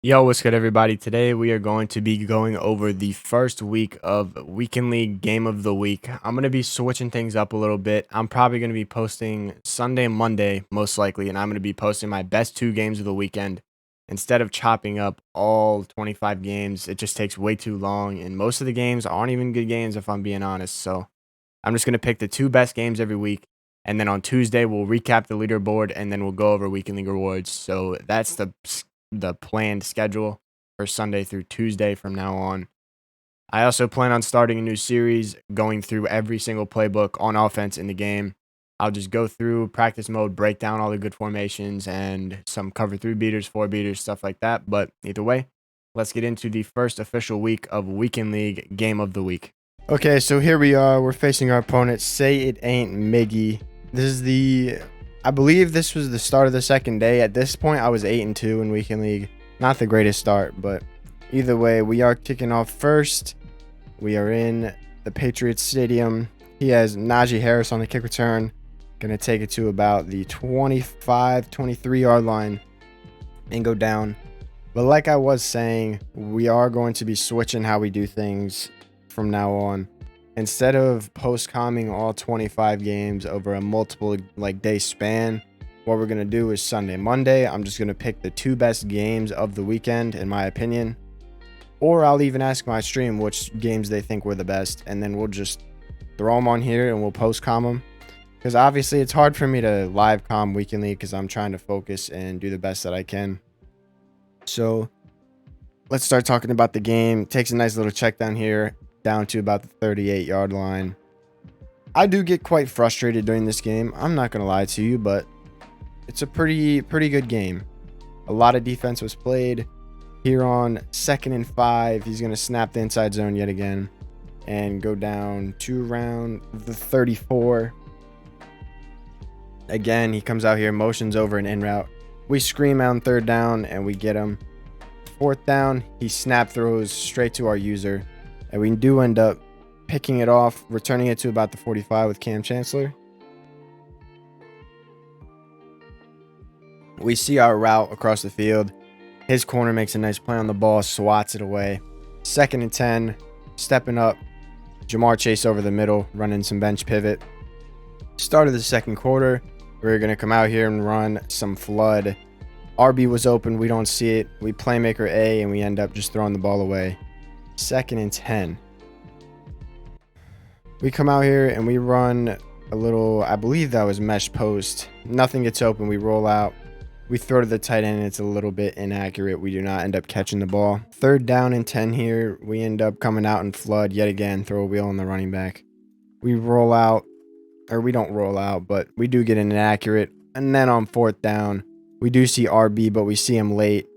Yo, what's good, everybody? Today we are going to be going over the first week of Weekend League Game of the Week. I'm going to be switching things up a little bit. I'm probably going to be posting Sunday and Monday, most likely, and I'm going to be posting my best two games of the weekend. Instead of chopping up all 25 games, it just takes way too long, and most of the games aren't even good games, if I'm being honest. So I'm just going to pick the two best games every week. And then on Tuesday, we'll recap the leaderboard and then we'll go over Weekend League rewards. So that's the planned schedule for Sunday through Tuesday from now on. I also plan on starting a new series going through every single playbook on offense in the game. I'll just go through practice mode, break down all the good formations and some cover 3 beaters, 4 beaters, stuff like that. But either way, let's get into the first official week of Weekend League Game of the Week. Okay, so here we are. We're facing our opponent. Say it ain't Miggy. I believe this was the start of the second day. At this point, I was 8-2 in Weekend League. Not the greatest start, but either way, we are kicking off first. We are in the Patriots Stadium. He has Najee Harris on the kick return. Going to take it to about the 25, 23-yard line and go down. But like I was saying, we are going to be switching how we do things from now on. Instead of post-comming all 25 games over a multiple day span, what we're going to do is Sunday, Monday, I'm just going to pick the two best games of the weekend, in my opinion. Or I'll even ask my stream which games they think were the best, and then we'll just throw them on here and we'll post-com them. Because obviously it's hard for me to live com weekly because I'm trying to focus and do the best that I can. So let's start talking about the game. Takes a nice little check down here, down to about the 38-yard line. I do get quite frustrated during this game. I'm not going to lie to you, but it's a pretty good game. A lot of defense was played. Here on 2nd and 5, he's going to snap the inside zone yet again and go down to around the 34. Again, he comes out here, motions over an in route. We scream on 3rd down and we get him. 4th down, he snap throws straight to our user. And we do end up picking it off, returning it to about the 45 with Cam Chancellor. We see our route across the field. His corner makes a nice play on the ball, swats it away. 2nd and 10, stepping up. Jamar Chase over the middle, running some bench pivot. Start of the second quarter, we're going to come out here and run some flood. RB was open, we don't see it. We playmaker A, and we end up just throwing the ball away. 2nd and 10. We come out here and we run a little, I believe that was mesh post. Nothing gets open. We roll out. We throw to the tight end. It's a little bit inaccurate. We do not end up catching the ball. 3rd down and 10 here. We end up coming out and flood yet again. Throw a wheel on the running back. We roll out, or we don't roll out, but we do get an inaccurate. And then on 4th down, we do see RB, but we see him late.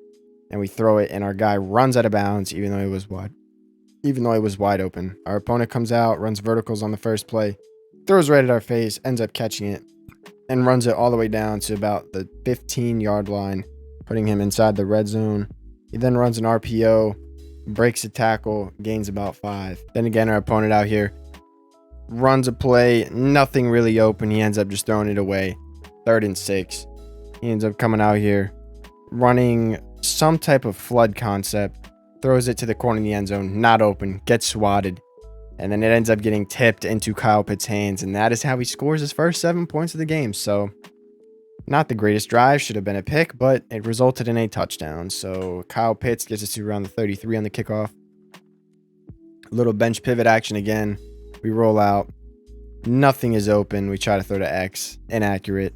And we throw it, and our guy runs out of bounds, even though he was wide open. Our opponent comes out, runs verticals on the first play, throws right at our face, ends up catching it, and runs it all the way down to about the 15-yard line, putting him inside the red zone. He then runs an RPO, breaks a tackle, gains about 5. Then again, our opponent out here runs a play, nothing really open. He ends up just throwing it away. 3rd and 6. He ends up coming out here, running some type of flood concept, throws it to the corner of the end zone, not open, gets swatted, and then it ends up getting tipped into Kyle Pitts' hands, and that is how he scores his first 7 points of the game. So not the greatest drive, should have been a pick, but it resulted in a touchdown. So Kyle Pitts gets us to around the 33 on the kickoff. A little bench pivot action again. We roll out. Nothing is open. We try to throw to X. Inaccurate.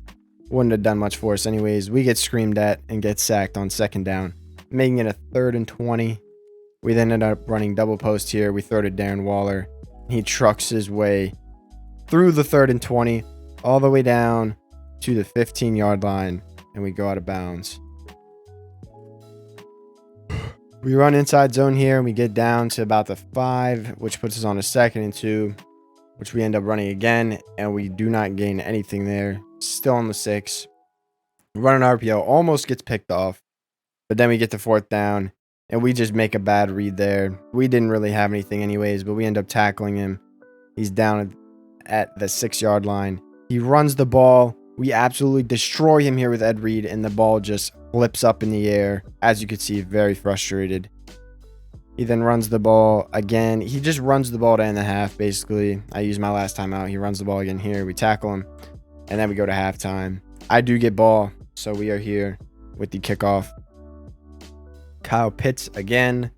Wouldn't have done much for us anyways. We get screamed at and get sacked on 2nd down, making it a 3rd and 20. We then end up running double post here. We throw to Darren Waller. He trucks his way through the 3rd and 20, all the way down to the 15-yard line, and we go out of bounds. We run inside zone here, and we get down to about the 5, which puts us on a 2nd and 2, which we end up running again, and we do not gain anything there. Still on the 6. Run an RPO, almost gets picked off, but then we get to 4th down, and we just make a bad read there. We didn't really have anything anyways, but we end up tackling him. He's down at the 6-yard line. He runs the ball. We absolutely destroy him here with Ed Reed, and the ball just flips up in the air. As you can see, very frustrated. He then runs the ball again. He just runs the ball to end the half, basically. I used my last time out. He runs the ball again here. We tackle him, and then we go to halftime. I do get ball, so we are here with the kickoff. Kyle Pitts again.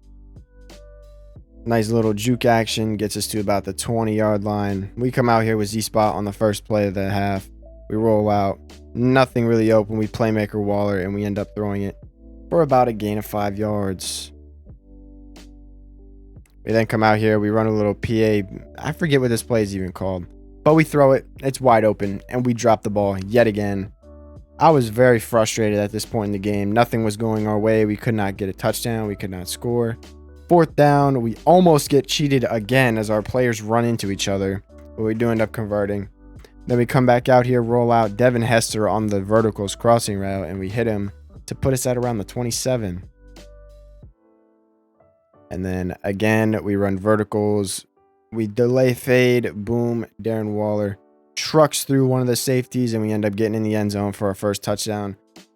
Nice little juke action. Gets us to about the 20-yard line. We come out here with Z-Spot on the first play of the half. We roll out. Nothing really open. We playmaker Waller, and we end up throwing it for about a gain of 5 yards. We then come out here. We run a little PA. I forget what this play is even called. But we throw it. It's wide open, and we drop the ball yet again. I was very frustrated at this point in the game. Nothing was going our way. We could not get a touchdown. We could not score. 4th down. We almost get cheated again as our players run into each other. But we do end up converting. Then we come back out here, roll out Devin Hester on the verticals crossing route, and we hit him to put us at around the 27. And then again, we run verticals. We delay fade. Boom. Darren Waller trucks through one of the safeties, and we end up getting in the end zone for our first touchdown.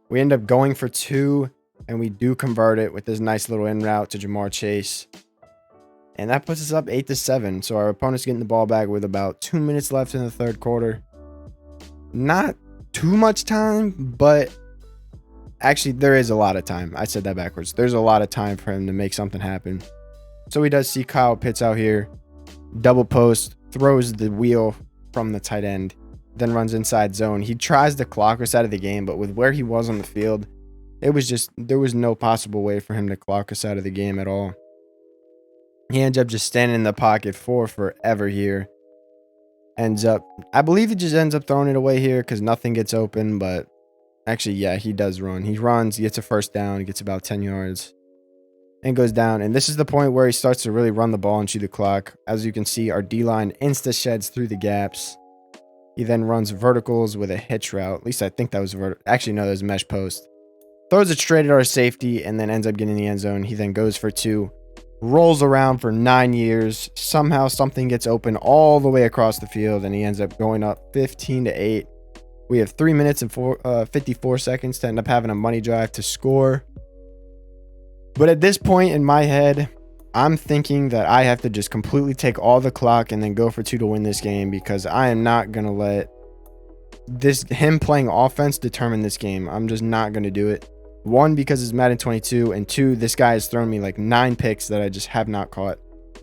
We end up going for 2, and we do convert it with this nice little in route to Jamar Chase. And that puts us up 8-7. So our opponent's getting the ball back with about 2 minutes left in the third quarter. Not too much time, but actually there is a lot of time. I said that backwards. There's a lot of time for him to make something happen. So he does see Kyle Pitts out here. Double post, throws the wheel from the tight end, then runs inside zone. He tries to clock us out of the game, but with where he was on the field, there was no possible way for him to clock us out of the game at all. He ends up just standing in the pocket for forever here. I believe he just ends up throwing it away here because nothing gets open, but actually, yeah, he does run. He runs, he gets a first down, he gets about 10 yards and goes down. And this is the point where he starts to really run the ball and chew the clock. As you can see, our D-line insta sheds through the gaps. He then runs verticals with a hitch route. At least I think that was actually, no, that was a mesh post. Throws it straight at our safety and then ends up getting in the end zone. He then goes for 2. Rolls around for 9 years. Somehow something gets open all the way across the field, and he ends up going up 15-8. We have 3 minutes and 54 seconds to end up having a money drive to score. But at this point in my head, I'm thinking that I have to just completely take all the clock and then go for 2 to win this game, because I am not going to let him playing offense determine this game. I'm just not going to do it. 1, because it's Madden 22, and 2, this guy has thrown me like 9 picks that I just have not caught.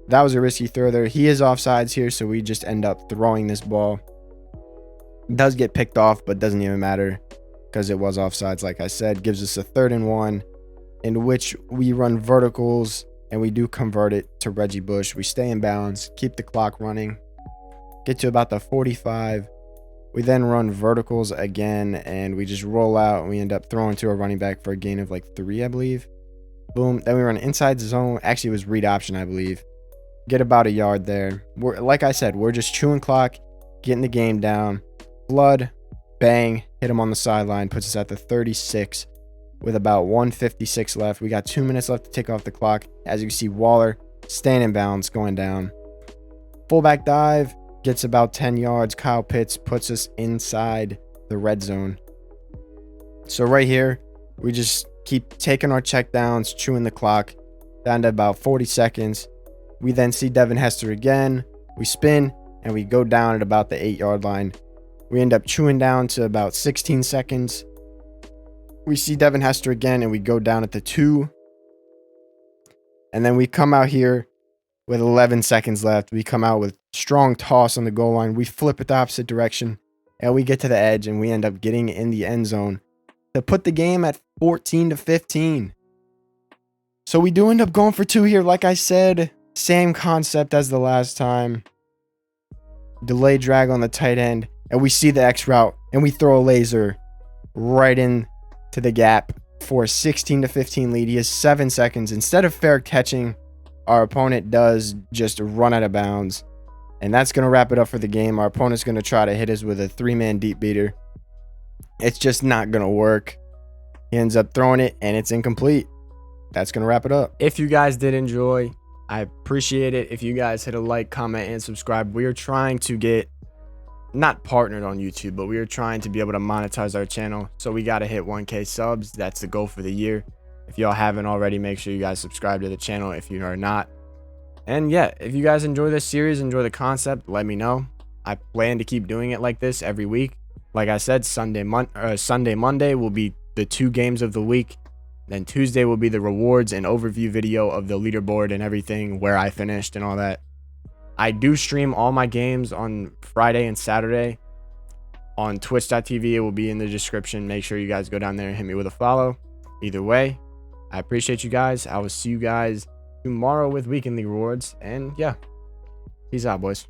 That was a risky throw there. He is offsides here, so we just end up throwing this ball. It does get picked off, but doesn't even matter because it was offsides, like I said. Gives us a 3rd and 1, in which we run verticals, and we do convert it to Reggie Bush. We stay in bounds, keep the clock running, get to about the 45. We then run verticals again, and we just roll out, and we end up throwing to a running back for a gain of like 3, I believe. Boom. Then we run inside zone. Actually, it was read option, I believe. Get about a yard there. Like I said, we're just chewing clock, getting the game down. Flood, bang, hit him on the sideline, puts us at the 36 with about 1:56 left. We got 2 minutes left to take off the clock. As you can see, Waller staying in bounds, going down. Fullback dive. Gets about 10 yards. Kyle Pitts puts us inside the red zone. So right here, we just keep taking our check downs, chewing the clock down to about 40 seconds. We then see Devin Hester again. We spin, and we go down at about the 8-yard line. We end up chewing down to about 16 seconds. We see Devin Hester again, and we go down at the 2. And then we come out here with 11 seconds left. We come out with strong toss on the goal line. We flip it the opposite direction, and we get to the edge, and we end up getting in the end zone to put the game at 14-15. So we do end up going for 2 here. Like I said, same concept as the last time. Delay drag on the tight end, and we see the X route, and we throw a laser right in to the gap for a 16-15 lead. He has 7 seconds. Instead of fair catching, our opponent does just run out of bounds. And that's going to wrap it up for the game. Our opponent's going to try to hit us with a 3-man deep beater. It's just not going to work. He ends up throwing it, and it's incomplete. That's going to wrap it up. If you guys did enjoy, I appreciate it. If you guys hit a like, comment, and subscribe. We are trying to get not partnered on YouTube, but we are trying to be able to monetize our channel. So we got to hit 1K subs. That's the goal for the year. If y'all haven't already, make sure you guys subscribe to the channel if you are not. And yeah, if you guys enjoy this series, enjoy the concept, let me know. I plan to keep doing it like this every week. Like I said, Sunday, Monday will be the 2 games of the week. Then Tuesday will be the rewards and overview video of the leaderboard and everything, where I finished and all that. I do stream all my games on Friday and Saturday on twitch.tv. It will be in the description. Make sure you guys go down there and hit me with a follow. Either way, I appreciate you guys. I will see you guys tomorrow with weekly rewards. And yeah, peace out, boys.